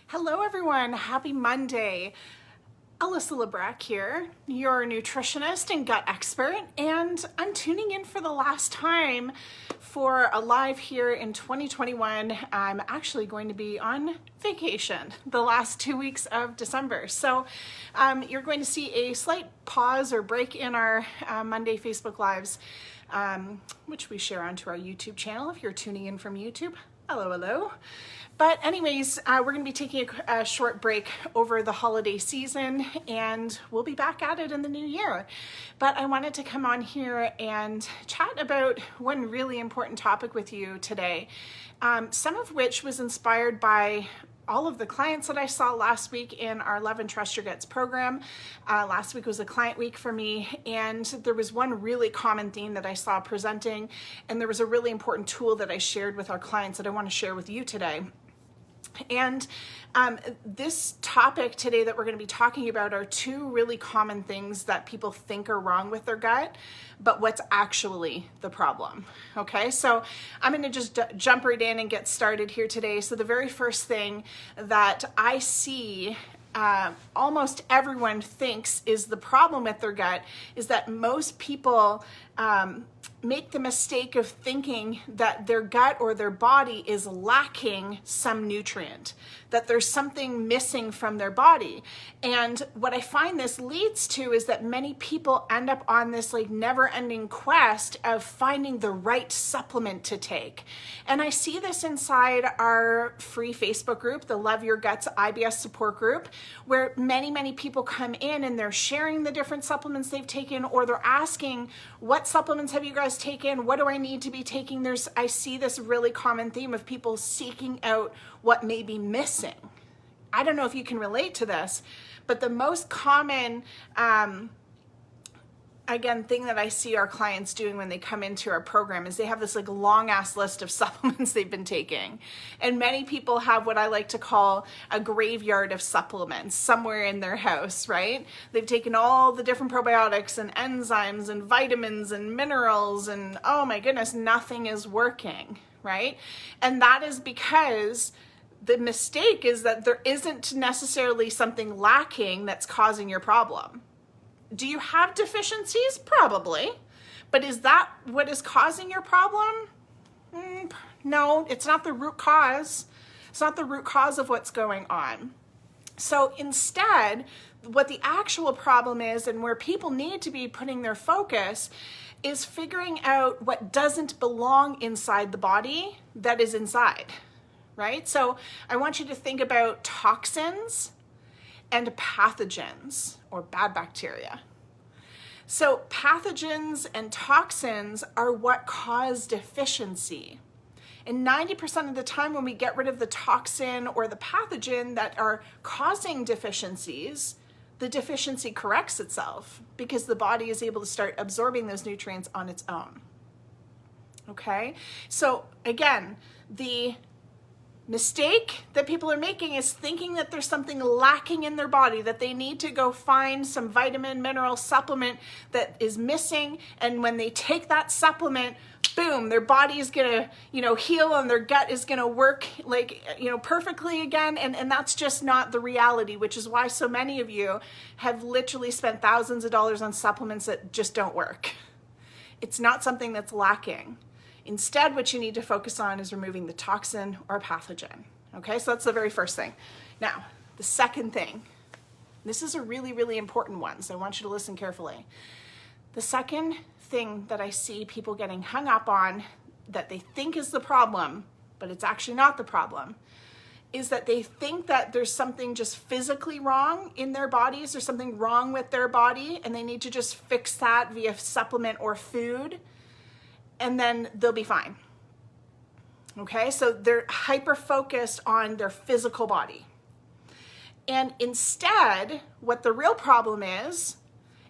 Hello everyone, happy Monday. Alyssa Labrecque here, your nutritionist and gut expert, and I'm tuning in for the last time for a live here in 2021. I'm actually going to be on vacation the last 2 weeks of December. So you're going to see a slight pause or break in our Monday Facebook Lives, which we share onto our YouTube channel if you're tuning in from YouTube. Hello, hello. But anyways, we're going to be taking a short break over the holiday season, and we'll be back at it in the new year. But I wanted to come on here and chat about one really important topic with you today, some of which was inspired by all of the clients that I saw last week in our Love and Trust Your Guts program. Last week was a client week for me, and there was one really common theme that I saw presenting, and there was a really important tool that I shared with our clients that I want to share with you today. And this topic today that we're going to be talking about are two really common things that people think are wrong with their gut, but what's actually the problem. Okay, so I'm going to just jump right in and get started here today. So the very first thing that I see almost everyone thinks is the problem with their gut is that most people make the mistake of thinking that their gut or their body is lacking some nutrient, that there's something missing from their body. And what I find this leads to is that many people end up on this like never-ending quest of finding the right supplement to take. And I see this inside our free Facebook group, the Love Your Guts IBS support group, where many people come in and they're sharing the different supplements they've taken, or they're asking, what supplements have you guys taken? What do I need to be taking? I see this really common theme of people seeking out what may be missing. I don't know if you can relate to this, but the most common thing that I see our clients doing when they come into our program is they have this like long ass list of supplements they've been taking. And many people have what I like to call a graveyard of supplements somewhere in their house, right? They've taken all the different probiotics and enzymes and vitamins and minerals, and oh my goodness, nothing is working, right? And that is because the mistake is that there isn't necessarily something lacking that's causing your problem. Do you have deficiencies? Probably. But is that what is causing your problem? No, it's not the root cause. It's not the root cause of what's going on. So instead, what the actual problem is, and where people need to be putting their focus, is figuring out what doesn't belong inside the body that is inside, right? So I want you to think about toxins and pathogens, or bad bacteria. So pathogens and toxins are what cause deficiency. And 90% of the time when we get rid of the toxin or the pathogen that are causing deficiencies, the deficiency corrects itself because the body is able to start absorbing those nutrients on its own. Okay? So again, the mistake that people are making is thinking that there's something lacking in their body, that they need to go find some vitamin, mineral supplement that is missing. And when they take that supplement, boom, their body is going to, heal, and their gut is going to work perfectly again. And that's just not the reality, which is why so many of you have literally spent thousands of dollars on supplements that just don't work. It's not something that's lacking. Instead, what you need to focus on is removing the toxin or pathogen. Okay, so that's the very first thing. Now, the second thing, this is a really, really important one, so I want you to listen carefully. The second thing that I see people getting hung up on that they think is the problem, but it's actually not the problem, is that they think that there's something just physically wrong in their bodies, there's something wrong with their body, and they need to just fix that via supplement or food, and then they'll be fine. Okay, so they're hyper-focused on their physical body. And instead, what the real problem is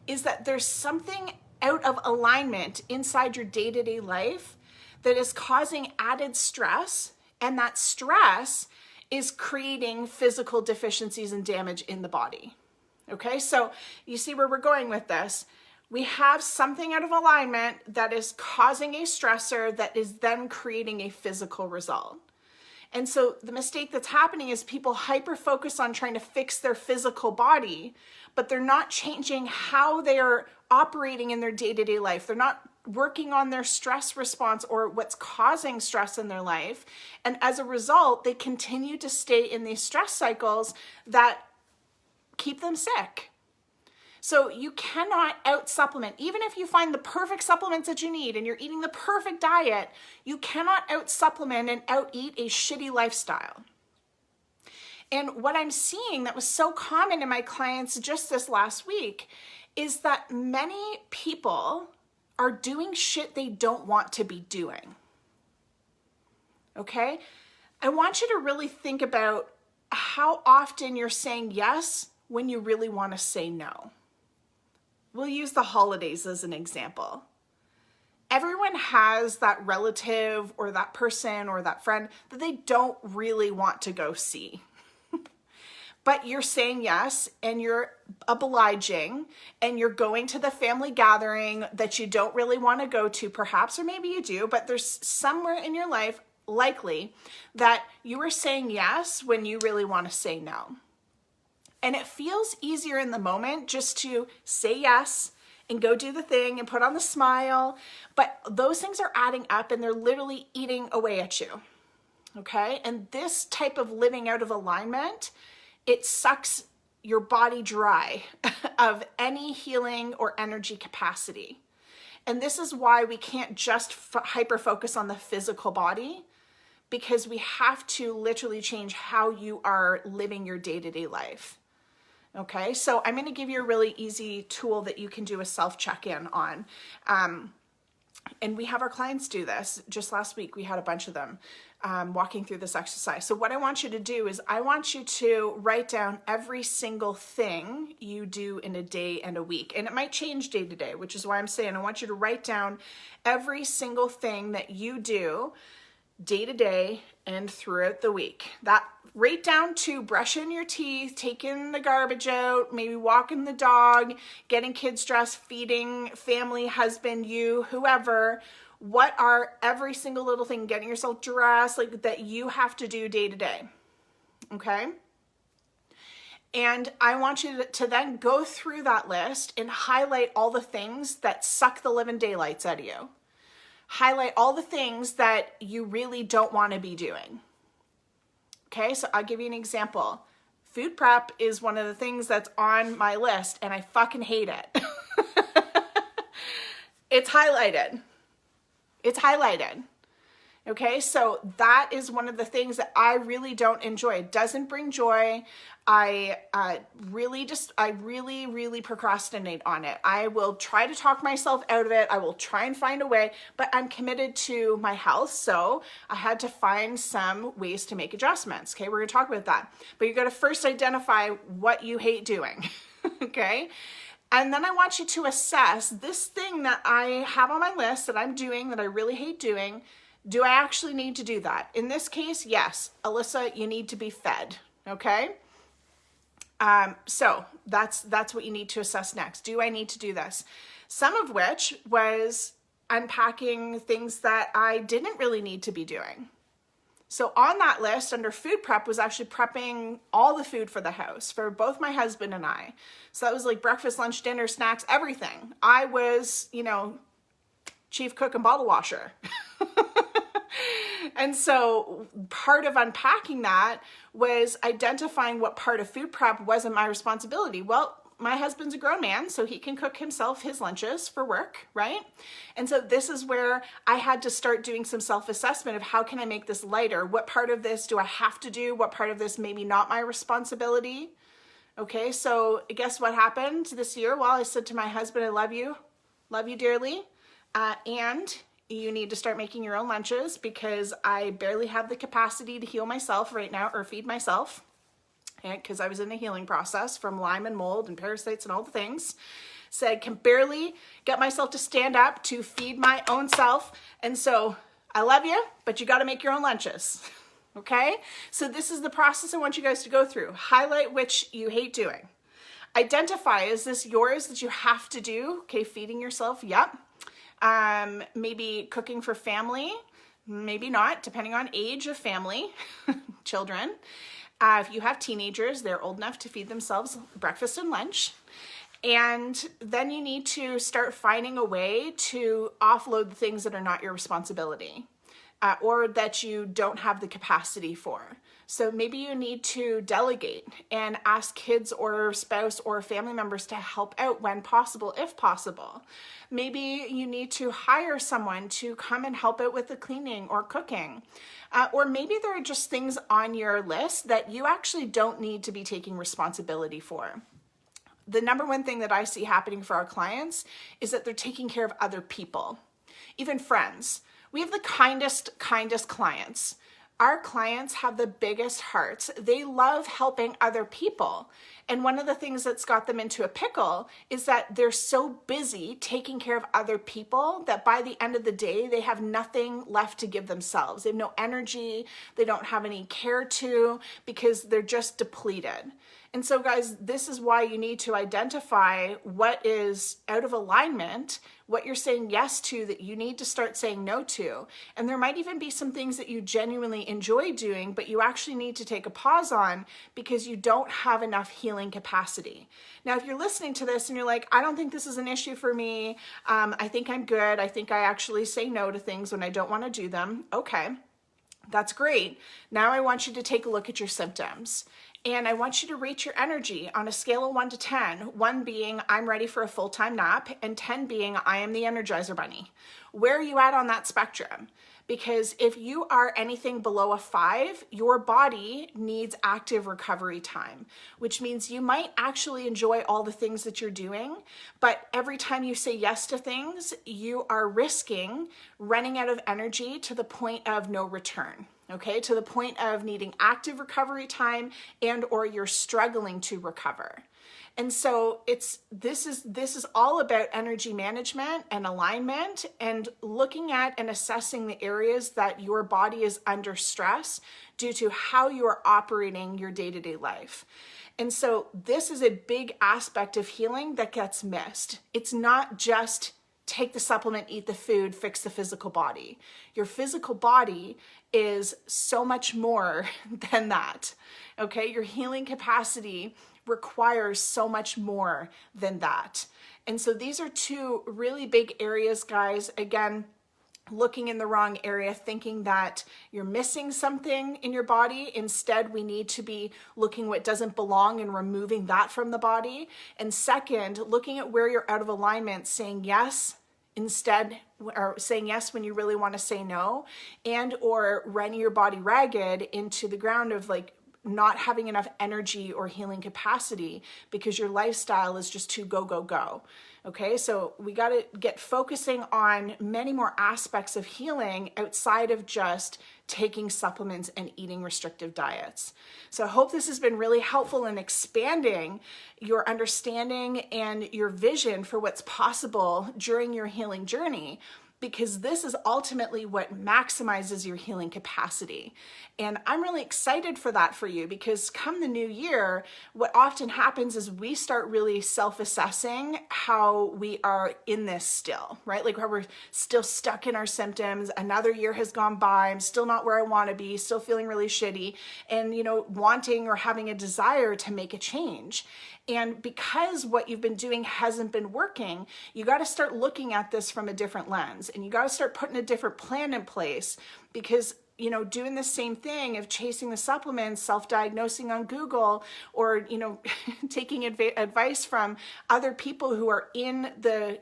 that there's something out of alignment inside your day-to-day life that is causing added stress, and that stress is creating physical deficiencies and damage in the body. Okay, so you see where we're going with this. We have something out of alignment that is causing a stressor that is then creating a physical result. And so the mistake that's happening is people hyper focus on trying to fix their physical body, but they're not changing how they're operating in their day-to-day life. They're not working on their stress response or what's causing stress in their life. And as a result, they continue to stay in these stress cycles that keep them sick. So you cannot out supplement. Even if you find the perfect supplements that you need and you're eating the perfect diet, you cannot out supplement and out eat a shitty lifestyle. And what I'm seeing that was so common in my clients just this last week is that many people are doing shit they don't want to be doing. Okay? I want you to really think about how often you're saying yes when you really want to say no. We'll use the holidays as an example. Everyone has that relative or that person or that friend that they don't really want to go see. But you're saying yes and you're obliging and you're going to the family gathering that you don't really want to go to perhaps, or maybe you do, but there's somewhere in your life likely that you are saying yes when you really want to say no. And it feels easier in the moment just to say yes and go do the thing and put on the smile. But those things are adding up and they're literally eating away at you. Okay? And this type of living out of alignment, it sucks your body dry of any healing or energy capacity. And this is why we can't just hyper focus on the physical body, because we have to literally change how you are living your day-to-day life. Okay, so I'm going to give you a really easy tool that you can do a self-check-in on. And we have our clients do this. Just last week, we had a bunch of them walking through this exercise. So what I want you to do is I want you to write down every single thing you do in a day and a week. And it might change day to day, which is why I'm saying I want you to write down every single thing that you do day to day and throughout the week. That right down to brushing your teeth, taking the garbage out, maybe walking the dog, getting kids dressed, feeding family, husband, you, whoever. What are every single little thing, getting yourself dressed, like that you have to do day to day. Okay? And I want you to then go through that list and highlight all the things that suck the living daylights out of you. Highlight all the things that you really don't want to be doing. Okay, so I'll give you an example. Food prep is one of the things that's on my list and I fucking hate it. It's highlighted. It's highlighted. Okay, so that is one of the things that I really don't enjoy. It doesn't bring joy. I really procrastinate on it. I will try to talk myself out of it. I will try and find a way, but I'm committed to my health. So I had to find some ways to make adjustments. Okay, we're gonna talk about that. But you gotta first identify what you hate doing, okay? And then I want you to assess this thing that I have on my list that I'm doing that I really hate doing. Do I actually need to do that? In this case, yes. Alyssa, you need to be fed, okay? So that's what you need to assess next. Do I need to do this? Some of which was unpacking things that I didn't really need to be doing. So on that list under food prep was actually prepping all the food for the house for both my husband and I. So that was like breakfast, lunch, dinner, snacks, everything. I was, chief cook and bottle washer. And so part of unpacking that was identifying what part of food prep wasn't my responsibility. Well, my husband's a grown man, so he can cook himself his lunches for work, right? And so this is where I had to start doing some self-assessment of how can I make this lighter? What part of this do I have to do? What part of this maybe not my responsibility? Okay, so guess what happened this year? Well, I said to my husband, I love you dearly, and you need to start making your own lunches because I barely have the capacity to heal myself right now or feed myself. Because I was in a healing process from Lyme and mold and parasites and all the things. So I can barely get myself to stand up to feed my own self. And so I love you, but you got to make your own lunches. Okay? So this is the process I want you guys to go through. Highlight which you hate doing. Identify, is this yours that you have to do? Okay, feeding yourself, yep. Maybe cooking for family. maybe not, depending on age of family, children. If you have teenagers, they're old enough to feed themselves breakfast and lunch. And then you need to start finding a way to offload the things that are not your responsibility, or that you don't have the capacity for. So maybe you need to delegate and ask kids or spouse or family members to help out when possible, if possible. Maybe you need to hire someone to come and help out with the cleaning or cooking. Or maybe there are just things on your list that you actually don't need to be taking responsibility for. The number one thing that I see happening for our clients is that they're taking care of other people, even friends. We have the kindest clients. Our clients have the biggest hearts. They love helping other people. And one of the things that's got them into a pickle is that they're so busy taking care of other people that by the end of the day, they have nothing left to give themselves. They have no energy. They don't have any care to, because they're just depleted. And so guys, this is why you need to identify what is out of alignment, what you're saying yes to that you need to start saying no to. And there might even be some things that you genuinely enjoy doing, but you actually need to take a pause on because you don't have enough healing capacity. Now, if you're listening to this and you're like, I don't think this is an issue for me. I think I'm good. I think I actually say no to things when I don't want to do them. Okay, that's great. Now I want you to take a look at your symptoms. And I want you to rate your energy on a scale of 1 to 10, 1 being I'm ready for a full-time nap, and 10 being I am the Energizer Bunny. Where are you at on that spectrum? Because if you are anything below a 5, your body needs active recovery time, which means you might actually enjoy all the things that you're doing, but every time you say yes to things, you are risking running out of energy to the point of no return. Okay, to the point of needing active recovery time and or you're struggling to recover. And so this is all about energy management and alignment and looking at and assessing the areas that your body is under stress due to how you are operating your day-to-day life. And so this is a big aspect of healing that gets missed. It's not just take the supplement, eat the food, fix the physical body. Your physical body is so much more than that, okay? Your healing capacity requires so much more than that. And so these are two really big areas, guys. Again, looking in the wrong area, thinking that you're missing something in your body. Instead, we need to be looking what doesn't belong and removing that from the body. And second, looking at where you're out of alignment, saying yes instead, or saying yes when you really want to say no, and or running your body ragged into the ground of like not having enough energy or healing capacity because your lifestyle is just too go, go, go. Okay, so we got to get focusing on many more aspects of healing outside of just taking supplements and eating restrictive diets. So I hope this has been really helpful in expanding your understanding and your vision for what's possible during your healing journey, because this is ultimately what maximizes your healing capacity. And I'm really excited for that for you, because come the new year, what often happens is we start really self-assessing how we are in this still, right? Like how we're still stuck in our symptoms. Another year has gone by. I'm still not where I want to be, still feeling really shitty, and, you know, wanting or having a desire to make a change. And because what you've been doing hasn't been working, you got to start looking at this from a different lens, and you got to start putting a different plan in place, because, you know, doing the same thing of chasing the supplements, self-diagnosing on Google, or, you know, taking advice from other people who are in the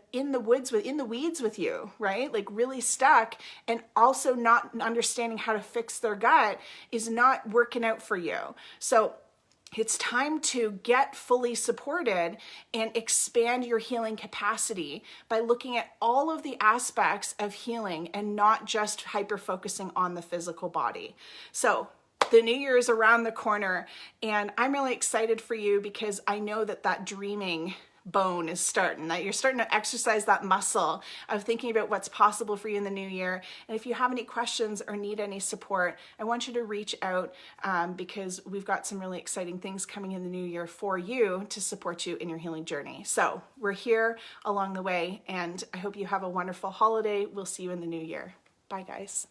weeds with you, right? Like really stuck, and also not understanding how to fix their gut is not working out for you. So it's time to get fully supported and expand your healing capacity by looking at all of the aspects of healing and not just hyper-focusing on the physical body. So the new year is around the corner, and I'm really excited for you because I know that dreaming bone is starting, that you're starting to exercise that muscle of thinking about what's possible for you in the new year. And if you have any questions or need any support, I want you to reach out because we've got some really exciting things coming in the new year for you to support you in your healing journey. So we're here along the way, and I hope you have a wonderful holiday. We'll see you in the new year. Bye, guys.